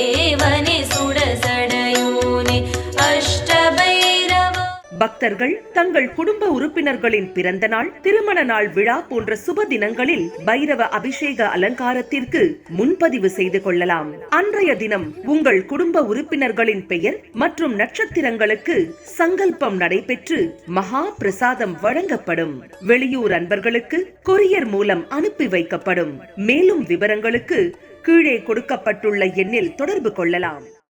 தேவனே சுடசடையோனே அஷ்டபைரவ. பக்தர்கள் தங்கள் குடும்ப உறுப்பினர்களின் பிறந்த நாள், திருமண நாள் விழா போன்ற சுப தினங்களில் பைரவ அபிஷேக அலங்காரத்திற்கு முன்பதிவு செய்து கொள்ளலாம். அன்றைய தினம் உங்கள் குடும்ப உறுப்பினர்களின் பெயர் மற்றும் நட்சத்திரங்களுக்கு சங்கல்பம் நடைபெற்று மகா பிரசாதம் வழங்கப்படும். வெளியூர் அன்பர்களுக்கு கொரியர் மூலம் அனுப்பி வைக்கப்படும். மேலும் விவரங்களுக்கு கீழே கொடுக்கப்பட்டுள்ள எண்ணில் தொடர்பு கொள்ளலாம்.